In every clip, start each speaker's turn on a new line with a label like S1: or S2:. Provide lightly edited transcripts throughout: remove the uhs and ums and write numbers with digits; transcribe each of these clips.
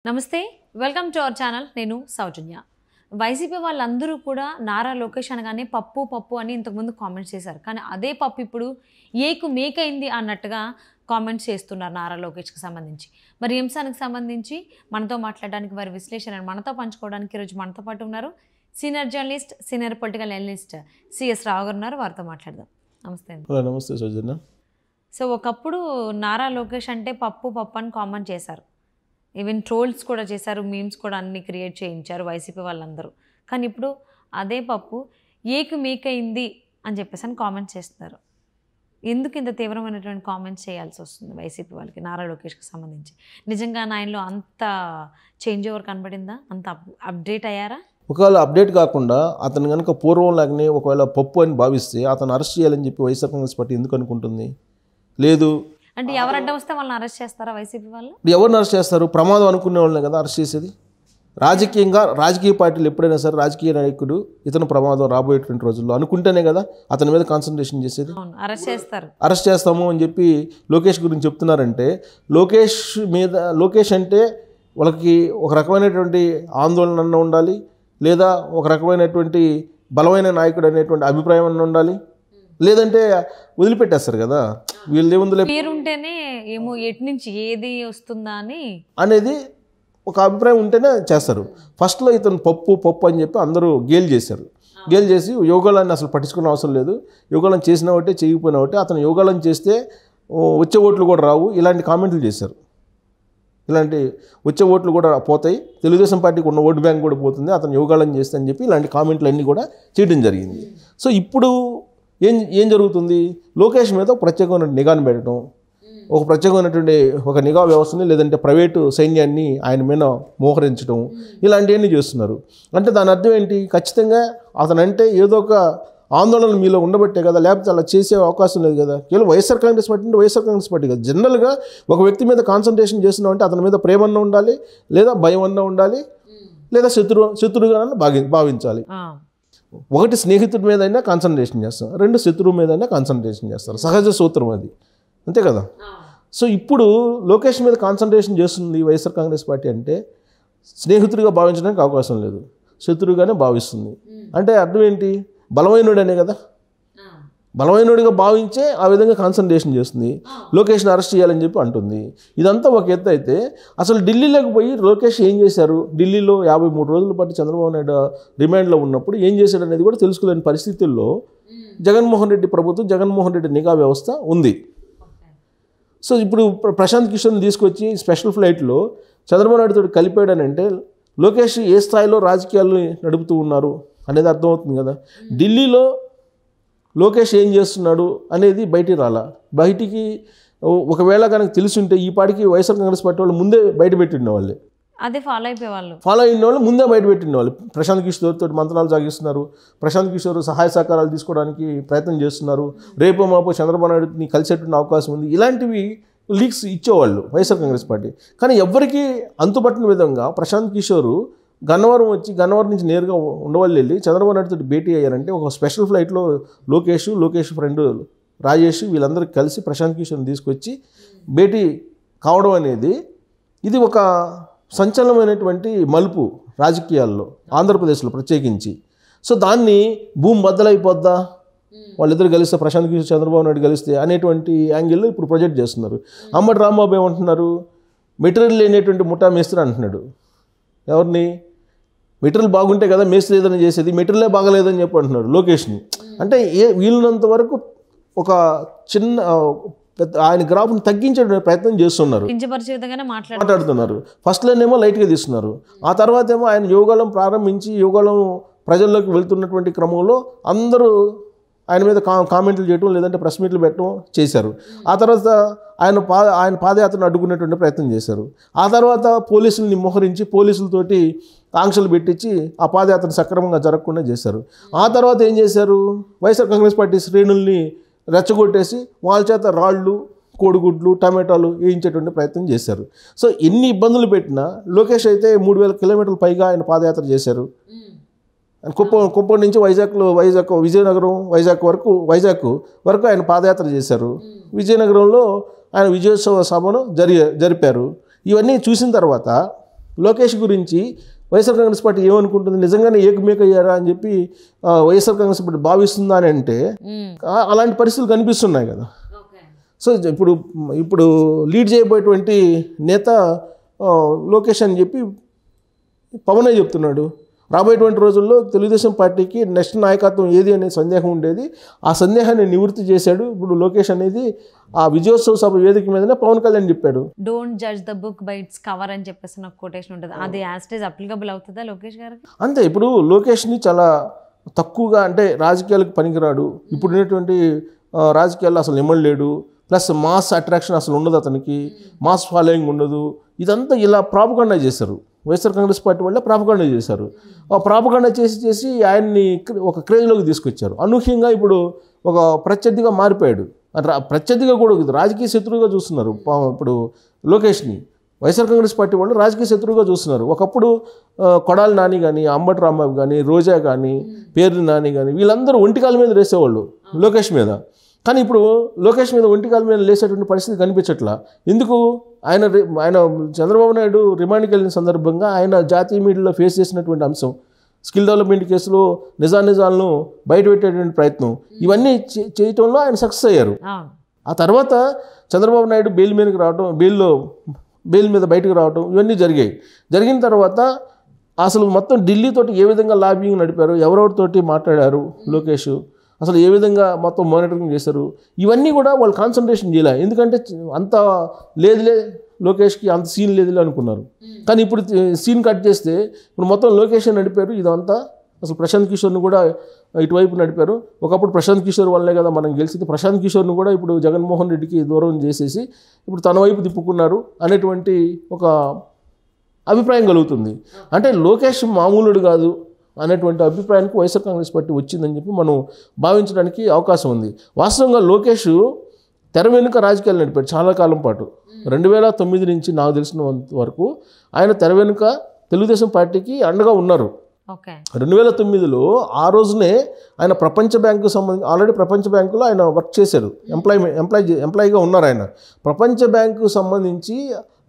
S1: నమస్తే welcome to our channel నేను సౌజన్య YCP వాళ్ళందరూ కూడా నారా లోకేష్ అనగానే పప్పు పప్పు అని ఇంతకుముందు కామెంట్స్ చేశారు కానీ అదే పప్పు ఇప్పుడు ఏకు మేకైంది అన్నట్టుగా కామెంట్స్ చేస్తున్నారు నారా లోకేష్కి సంబంధించి మరి ఈ అంశానికి సంబంధించి మనతో మాట్లాడడానికి వారి విశ్లేషణ మనతో పంచుకోవడానికి ఈరోజు మనతో పాటు ఉన్నారు senior journalist senior political analyst C S Rao గారు ఉన్నారు వారితో మాట్లాడదాం నమస్తే అండి
S2: నమస్తే సౌజన్య
S1: సో ఒకప్పుడు నారా లోకేష్ అంటే పప్పు పప్పు అని కామెంట్ చేశారు ఈవెన్ ట్రోల్స్ కూడా చేశారు మీమ్స్ కూడా అన్ని క్రియేట్ చేయించారు వైసీపీ వాళ్ళందరూ కానీ ఇప్పుడు అదే పప్పు ఏకు మేకైంది అని చెప్పేసి అని కామెంట్స్ చేస్తున్నారు ఎందుకు ఇంత తీవ్రమైనటువంటి కామెంట్స్ చేయాల్సి వస్తుంది వైసీపీ వాళ్ళకి నారా లోకేష్కి సంబంధించి నిజంగా ఆయనలో అంత చేంజ్ ఓవర్ కనబడిందా అంత అప్డేట్ అయ్యారా
S2: ఒకవేళ అప్డేట్ కాకుండా అతను కనుక పూర్వం లాగానే ఒకవేళ పప్పు అని భావిస్తే అతను అరెస్ట్ చేయాలని చెప్పి వైఎస్ఆర్ కాంగ్రెస్ పార్టీ ఎందుకు అనుకుంటుంది లేదు
S1: అంటే ఎవరు అడ్డం వస్తే వాళ్ళని అరెస్ట్ చేస్తారా వైసీపీ వాళ్ళు
S2: ఎవరిని అరెస్ట్ చేస్తారు ప్రమాదం అనుకునే వాళ్ళని కదా అరెస్ట్ చేసేది రాజకీయంగా రాజకీయ పార్టీలు ఎప్పుడైనా సరే రాజకీయ నాయకుడు ఇతను ప్రమాదం రాబోయేటువంటి రోజుల్లో అనుకుంటేనే కదా అతని మీద కాన్సన్ట్రేషన్ చేసేది అరెస్ట్ చేస్తాము అని చెప్పి లోకేష్ గురించి చెప్తున్నారంటే లోకేష్ అంటే వాళ్ళకి ఒక రకమైనటువంటి ఆందోళన అన్న ఉండాలి లేదా ఒక రకమైనటువంటి బలమైన నాయకుడు అనేటువంటి అభిప్రాయం అన్న ఉండాలి లేదంటే వదిలిపెట్టేస్తారు కదా వీళ్ళు ఏముంది
S1: పేరుంటేనే ఏమో ఎటు నుంచి ఏది వస్తుందా అని
S2: అనేది ఒక అభిప్రాయం ఉంటేనే చేస్తారు ఫస్ట్లో ఇతను పప్పు అని చెప్పి అందరూ గేల్ చేసి యోగాలను అసలు పట్టించుకునే అవసరం లేదు యోగాలను చేసిన ఒకటే చేయకపోయినా ఒకటే అతను యోగాలను చేస్తే వచ్చే ఓట్లు కూడా రావు ఇలాంటి కామెంట్లు చేశారు ఇలాంటి వచ్చే ఓట్లు కూడా పోతాయి తెలుగుదేశం పార్టీకి ఉన్న ఓటు బ్యాంక్ కూడా పోతుంది అతను యోగాలను చేస్తే అని చెప్పి ఇలాంటి కామెంట్లు అన్నీ కూడా చేయడం జరిగింది సో ఇప్పుడు ఏం జరుగుతుంది లోకేష్ మీద ప్రత్యేకమైన నిఘాను పెట్టడం ఒక ప్రత్యేకమైనటువంటి ఒక నిఘా వ్యవస్థని లేదంటే ప్రైవేటు సైన్యాన్ని ఆయన మీద మోహరించడం ఇలాంటివన్నీ చేస్తున్నారు అంటే దాని అర్థం ఏంటి ఖచ్చితంగా అతనంటే ఏదో ఒక ఆందోళన మీలో ఉండబట్టే కదా లేకపోతే అలా చేసే అవకాశం లేదు కదా కేవలం వైఎస్ఆర్ కాంగ్రెస్ పార్టీ అంటే వైఎస్ఆర్ కాంగ్రెస్ పార్టీ కదా జనరల్గా ఒక వ్యక్తి మీద కాన్సన్ట్రేషన్ చేస్తున్నాం అంటే అతని మీద ప్రేమ అన్న ఉండాలి లేదా భయం అన్న ఉండాలి లేదా శత్రువుగా భావించాలి ఒకటి స్నేహితుడి మీద అయినా కాన్సన్ట్రేషన్ చేస్తారు రెండు శత్రువు మీద అయినా కాన్సన్ట్రేషన్ చేస్తారు సహజ సూత్రం అది అంతే కదా సో ఇప్పుడు లోకేష్ మీద కాన్సన్ట్రేషన్ చేస్తుంది వైఎస్ఆర్ కాంగ్రెస్ పార్టీ అంటే స్నేహితుడిగా భావించడానికి అవకాశం లేదు శత్రువుగానే భావిస్తుంది అంటే అర్థం ఏంటి బలమైనడనే కదా బలమైనడిగా భావించే ఆ విధంగా కాన్సన్ట్రేషన్ చేస్తుంది లోకేష్ని అరెస్ట్ చేయాలని చెప్పి అంటుంది ఇదంతా ఒక ఎత్తు అయితే అసలు ఢిల్లీలోకి పోయి లోకేష్ ఏం చేశారు ఢిల్లీలో 53 రోజుల పాటు చంద్రబాబు నాయుడు రిమాండ్లో ఉన్నప్పుడు ఏం చేశాడు అనేది కూడా తెలుసుకోలేని పరిస్థితుల్లో జగన్మోహన్ రెడ్డి ప్రభుత్వం జగన్మోహన్ రెడ్డి నిఘా వ్యవస్థ ఉంది సో ఇప్పుడు ప్రశాంత్ కిషోర్ని తీసుకొచ్చి స్పెషల్ ఫ్లైట్లో చంద్రబాబు నాయుడుతో కలిపాడనంటే లోకేష్ ఏ స్థాయిలో రాజకీయాలు నడుపుతూ ఉన్నారు అనేది అర్థమవుతుంది కదా ఢిల్లీలో లోకేష్ ఏం చేస్తున్నాడు అనేది బయటికి ఒకవేళ కనుక తెలుసుంటే ఈ పాటికి వైఎస్ఆర్ కాంగ్రెస్ పార్టీ వాళ్ళు ముందే బయటపెట్టిన వాళ్ళే
S1: అదే ఫాలో అయిన
S2: వాళ్ళు ముందే బయటపెట్టిన వాళ్ళు ప్రశాంత్ కిషోర్ తోటి మంత్రాలు సాగిస్తున్నారు ప్రశాంత్ కిషోర్ సహాయ సహకారాలు తీసుకోవడానికి ప్రయత్నం చేస్తున్నారు రేపో మాపో చంద్రబాబు నాయుడుని కలిసేటువంటి అవకాశం ఉంది ఇలాంటివి లీక్స్ ఇచ్చేవాళ్ళు వైఎస్ఆర్ కాంగ్రెస్ పార్టీ కానీ ఎవరికి అంతుపట్టిన విధంగా ప్రశాంత్ కిషోర్ గన్నవరం నుంచి నేరుగా ఉండవల్లి వెళ్ళి చంద్రబాబు నాయుడుతో భేటీ అయ్యారంటే ఒక స్పెషల్ ఫ్లైట్లో లోకేష్ ఫ్రెండ్ రాజేష్ వీళ్ళందరూ కలిసి ప్రశాంత్ కిషోర్ని తీసుకొచ్చి భేటీ కావడం అనేది ఇది ఒక సంచలనమైనటువంటి మలుపు రాజకీయాల్లో ఆంధ్రప్రదేశ్లో ప్రత్యేకించి సో దాన్ని భూమి బద్దలైపోద్దా వాళ్ళిద్దరు కలిస్తే ప్రశాంత్ కిషోర్ చంద్రబాబు నాయుడు కలిస్తే అనేటువంటి యాంగిల్లో ఇప్పుడు ప్రొజెక్ట్ చేస్తున్నారు అమ్మటి రాంబాబు ఏమంటున్నారు మెటీరియల్ లేనటువంటి ముఠా మేస్త్రి అంటున్నాడు ఎవరిని మెటీరియల్ బాగుంటే కదా మేస్త్రి ఏదైనా చేసేది మెటీరియలే బాగలేదని చెప్పి అంటున్నాడు లోకేష్ని అంటే వీళ్ళనంత వరకు ఒక చిన్న ఆయన గ్రాఫ్ని తగ్గించే ప్రయత్నం చేస్తున్నారు మాట్లాడుతున్నారు ఫస్ట్లోనేమో లైట్గా తీస్తున్నారు ఆ తర్వాత ఏమో ఆయన యోగాలను ప్రారంభించి యోగాలను ప్రజల్లోకి వెళ్తున్నటువంటి క్రమంలో అందరూ ఆయన మీద కామెంట్లు చేయడం లేదంటే ప్రెస్ మీట్లు పెట్టడం చేశారు ఆ తర్వాత ఆయన పాదయాత్రను అడ్డుకునేటువంటి ప్రయత్నం చేశారు ఆ తర్వాత పోలీసుల్ని మోహరించి పోలీసులతోటి ఆంక్షలు పెట్టించి ఆ పాదయాత్రను సక్రమంగా జరగకుండా చేశారు ఆ తర్వాత ఏం చేశారు వైఎస్ఆర్ కాంగ్రెస్ పార్టీ శ్రేణుల్ని రెచ్చగొట్టేసి వాళ్ళ చేత రాళ్ళు కోడిగుడ్లు టమాటాలు వేయించేటువంటి ప్రయత్నం చేశారు సో ఎన్ని ఇబ్బందులు పెట్టినా లోకేష్ అయితే 3000 కిలోమీటర్ల పైగా ఆయన పాదయాత్ర చేశారు కుప్పం నుంచి వైజాగ్ వరకు ఆయన పాదయాత్ర చేశారు విజయనగరంలో ఆయన విజయోత్సవ సభను జరిపారు ఇవన్నీ చూసిన తర్వాత లోకేష్ గురించి వైఎస్ఆర్ కాంగ్రెస్ పార్టీ ఏమనుకుంటుంది, నిజంగానే ఏకమేకయ్యారా అని చెప్పి వైఎస్ఆర్ కాంగ్రెస్ పార్టీ భావిస్తుందా అని అంటే అలాంటి పరిస్థితులు కనిపిస్తున్నాయి కదా. సో ఇప్పుడు లీడ్ చేయబోయేటువంటి నేత లోకేష్ అని చెప్పి పవనే చెప్తున్నాడు. రాబోయేటువంటి రోజుల్లో తెలుగుదేశం పార్టీకి నెక్స్ట్ నాయకత్వం ఏది అనే సందేహం ఉండేది, ఆ సందేహాన్ని నివృత్తి చేశాడు. ఇప్పుడు లోకేష్ అనేది ఆ విజయోత్సవ సభ వేదిక మీదనే పవన్ కళ్యాణ్ చెప్పాడు,
S1: don't judge the book by its cover అని చెప్పేసి నాకు కొటేషన్ ఉంటుంది. అది యాస్టేజ్ అప్లికబుల్ అవుతుందా లోకేష్ గారికి?
S2: అంతే. ఇప్పుడు లోకేష్ని చాలా తక్కువగా, అంటే రాజకీయాలకు పనికిరాడు, ఇప్పుడు ఉన్నటువంటి రాజకీయాల్లో అసలు నిమ్మలేడు, ప్లస్ మాస్ అట్రాక్షన్ అసలు ఉండదు అతనికి, మాస్ ఫాలోయింగ్ ఉండదు, ఇదంతా ఇలా ప్రాపగండా చేశారు. వైఎస్ఆర్ కాంగ్రెస్ పార్టీ వల్ల ప్రాపగండా చేశారు. ఆ ప్రాపగండా చేసి ఆయన్ని ఒక క్రేజ్లోకి తీసుకొచ్చారు. అనూహ్యంగా ఇప్పుడు ఒక ప్రత్యర్థిగా మారిపోయాడు. ప్రత్యర్థిగా కూడా రాజకీయ శత్రువుగా చూస్తున్నారు ఇప్పుడు లోకేష్ని. వైఎస్ఆర్ కాంగ్రెస్ పార్టీ వాళ్ళు రాజకీయ శత్రువుగా చూస్తున్నారు. ఒకప్పుడు కొడాలి నాని కానీ, అంబటి రాంబాబు కానీ, రోజా కానీ, పేర్ని నాని కానీ, వీళ్ళందరూ ఒంటికాల మీద వేసేవాళ్ళు లోకేష్ మీద. కానీ ఇప్పుడు లోకేష్ మీద ఒంటికాల మీద లేసేటువంటి పరిస్థితి కనిపించట్లా. ఎందుకు? ఆయన చంద్రబాబు నాయుడు రిమాండ్కి వెళ్ళిన సందర్భంగా ఆయన జాతీయ మీడియాలో ఫేస్ చేసినటువంటి అంశం, స్కిల్ డెవలప్మెంట్ కేసులో నిజాలను బయటపెట్టేటువంటి ప్రయత్నం, ఇవన్నీ చేయటంలో ఆయన సక్సెస్ అయ్యారు. ఆ తర్వాత చంద్రబాబు నాయుడు బెయిల్ మీదకి రావడం, బెయిల్ మీద బయటకు రావడం, ఇవన్నీ జరిగిన తర్వాత అసలు మొత్తం ఢిల్లీతోటి ఏ విధంగా లాబింగ్ నడిపారు, ఎవరెవరితోటి మాట్లాడారు లోకేష్, అసలు ఏ విధంగా మొత్తం మానిటరింగ్ చేశారు, ఇవన్నీ కూడా వాళ్ళు కాన్సన్ట్రేషన్ చేయలే. ఎందుకంటే అంత లేదులే లోకేష్కి, అంత సీన్ లేదులే అనుకున్నారు. కానీ ఇప్పుడు సీన్ కట్ చేస్తే ఇప్పుడు మొత్తం లోకేష్ నడిపారు ఇదంతా. అసలు ప్రశాంత్ కిషోర్ని కూడా ఇటువైపు నడిపారు. ఒకప్పుడు ప్రశాంత్ కిషోర్ వల్లే కదా మనం గెలిచింది, ప్రశాంత్ కిషోర్ని కూడా ఇప్పుడు జగన్మోహన్ రెడ్డికి దూరం చేసేసి ఇప్పుడు తన వైపు తిప్పుకున్నారు అనేటువంటి ఒక అభిప్రాయం కలుగుతుంది. అంటే లోకేష్ మామూలుడు కాదు అనేటువంటి అభిప్రాయానికి వైఎస్ఆర్ కాంగ్రెస్ పార్టీ వచ్చిందని చెప్పి మనం భావించడానికి అవకాశం ఉంది. వాస్తవంగా లోకేష్ తెర వెనుక రాజకీయాలు నడిపాడు చాలా కాలం పాటు. 2009 నుంచి నాకు తెలిసినంత వరకు ఆయన తెర వెనుక తెలుగుదేశం పార్టీకి అండగా ఉన్నారు. 2009లో ఆ రోజునే ఆయన ప్రపంచ బ్యాంకు సంబంధించి ఆల్రెడీ ప్రపంచ బ్యాంకులో ఆయన వర్క్ చేశారు, ఎంప్లాయీగా ఉన్నారు. ఆయన ప్రపంచ బ్యాంకు సంబంధించి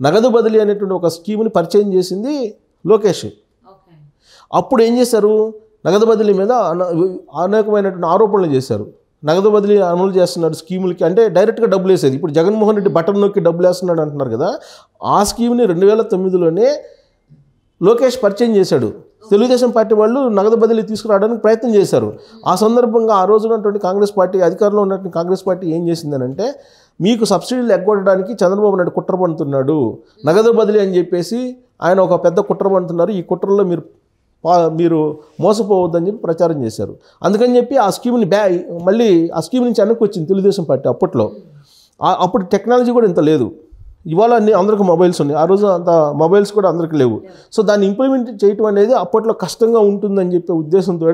S2: నగదు బదిలీ అనేటువంటి ఒక స్కీమ్ని పరిచయం చేసింది లోకేష్. అప్పుడు ఏం చేశారు, నగదు బదిలీ మీద అనేకమైనటువంటి ఆరోపణలు చేశారు. నగదు బదిలీ అమలు చేస్తున్నాడు స్కీములకి, అంటే డైరెక్ట్గా డబ్బులు వేసేది. ఇప్పుడు జగన్మోహన్ రెడ్డి బటన్ నొక్కి డబ్బులు వేస్తున్నాడు అంటున్నారు కదా, ఆ స్కీమ్ని 2009లోనే లోకేష్ పరిచయం చేశాడు. తెలుగుదేశం పార్టీ వాళ్ళు నగదు బదిలీ తీసుకురావడానికి ప్రయత్నం చేశారు. ఆ సందర్భంగా ఆ రోజు ఉన్నటువంటి కాంగ్రెస్ పార్టీ, అధికారంలో ఉన్నటువంటి కాంగ్రెస్ పార్టీ ఏం చేసిందనంటే, మీకు సబ్సిడీలు ఎగ్గొట్టడానికి చంద్రబాబు నాయుడు కుట్ర పడుతున్నాడు, నగదు బదిలీ అని చెప్పేసి ఆయన ఒక పెద్ద కుట్ర పడుతున్నారు, ఈ కుట్రలో మీరు మోసపోవద్దని చెప్పి ప్రచారం చేశారు. అందుకని చెప్పి ఆ స్కీమ్ని మళ్ళీ ఆ స్కీమ్ నుంచి వెనక్కి వచ్చింది తెలుగుదేశం పార్టీ. అప్పుడు టెక్నాలజీ కూడా ఇంత లేదు. ఇవాళ అందరికీ మొబైల్స్ ఉన్నాయి, ఆ రోజు అంత మొబైల్స్ కూడా అందరికీ లేవు. సో దాన్ని ఇంప్లిమెంట్ చేయటం అనేది అప్పట్లో కష్టంగా ఉంటుందని చెప్పే ఉద్దేశంతో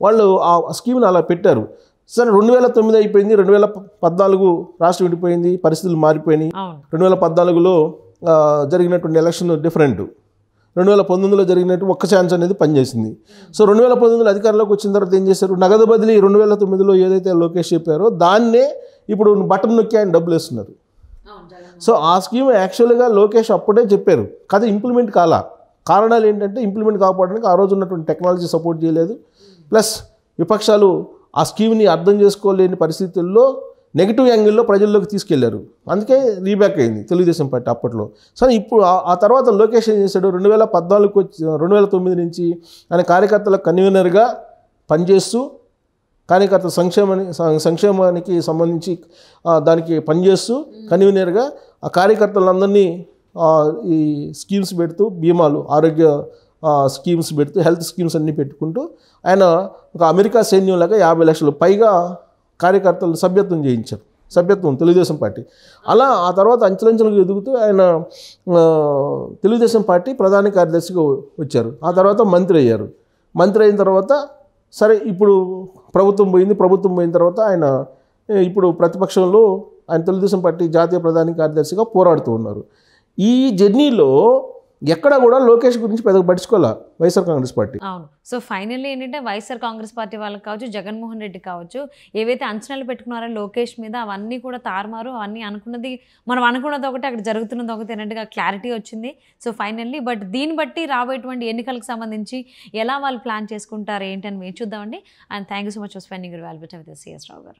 S2: వాళ్ళు ఆ స్కీమ్ని అలా పెట్టారు. సరే 2009 అయిపోయింది, 2014 రాష్ట్రం విడిపోయింది, పరిస్థితులు మారిపోయినాయి. 2014లో జరిగినటువంటి ఎలక్షన్ డిఫరెంట్, 2019లో జరిగినట్టు ఒక్క ఛాన్స్ అనేది పనిచేసింది. సో 2019లో అధికారంలోకి వచ్చిన తర్వాత ఏం చేశారు, నగదు బదిలీ 2009లో ఏదైతే లోకేష్ చెప్పారో దాన్నే ఇప్పుడు బటన్ నొక్కి ఆయన డబ్బులు వేస్తున్నారు. సో ఆ స్కీమ్ యాక్చువల్గా లోకేష్ అప్పుడే చెప్పారు, కదా ఇంప్లిమెంట్ కారణాలు ఏంటంటే ఇంప్లిమెంట్ కాకపోవడానికి ఆ రోజు ఉన్నటువంటి టెక్నాలజీ సపోర్ట్ చేయలేదు, ప్లస్ విపక్షాలు ఆ స్కీమ్ని అర్థం చేసుకోలేని పరిస్థితుల్లో నెగిటివ్ యాంగిల్లో ప్రజల్లోకి తీసుకెళ్లారు. అందుకే రీబ్యాక్ అయింది తెలుగుదేశం పార్టీ అప్పట్లో. సరే ఇప్పుడు ఆ తర్వాత లోకేష్ ఏం చేశాడు, 2009 నుంచి ఆయన కార్యకర్తల కన్వీనర్గా పనిచేస్తూ, కార్యకర్తల సంక్షేమానికి సంబంధించి దానికి పనిచేస్తూ కన్వీనర్గా ఆ కార్యకర్తలందరినీ ఈ స్కీమ్స్ పెడుతూ, బీమాలు, ఆరోగ్య స్కీమ్స్ పెడుతూ, హెల్త్ స్కీమ్స్ అన్నీ పెట్టుకుంటూ ఆయన ఒక అమెరికా సైన్యంలాగా 50 లక్షల పైగా కార్యకర్తలు సభ్యత్వం తెలుగుదేశం పార్టీ. అలా ఆ తర్వాత అంచెలంచెలుగా ఎదుగుతూ ఆయన తెలుగుదేశం పార్టీ ప్రధాన కార్యదర్శిగా వచ్చారు. ఆ తర్వాత మంత్రి అయ్యారు. మంత్రి అయిన తర్వాత సరే ఇప్పుడు ప్రభుత్వం పోయిన తర్వాత ఆయన ఇప్పుడు ప్రతిపక్షంలో ఆయన తెలుగుదేశం పార్టీ జాతీయ ప్రధాన కార్యదర్శిగా పోరాడుతూ ఉన్నారు. ఈ జర్నీలో ఎక్కడ కూడా లోకేష్ గురించి పెద్దగా పట్టించుకోవాలా వైఎస్ఆర్ కాంగ్రెస్ పార్టీ.
S1: అవును. సో ఫైనల్లీ ఏంటంటే వైఎస్ఆర్ కాంగ్రెస్ పార్టీ వాళ్ళకి కావచ్చు, జగన్మోహన్ రెడ్డి కావచ్చు, ఏవైతే అంచనాలు పెట్టుకున్నారో లోకేష్ మీద అవన్నీ కూడా తారుమారు. అవన్నీ మనం అనుకున్నది ఒకటి, అక్కడ జరుగుతున్నది ఒకటి అన్నట్టుగా క్లారిటీ వచ్చింది. సో ఫైనల్లీ బట్ దీన్ని బట్టి రాబోయేటువంటి ఎన్నికలకు సంబంధించి ఎలా వాళ్ళు ప్లాన్ చేసుకుంటారు ఏంటని మేము చూద్దామండి. And thank you so much for spending your valuable time with C S Rao గారు.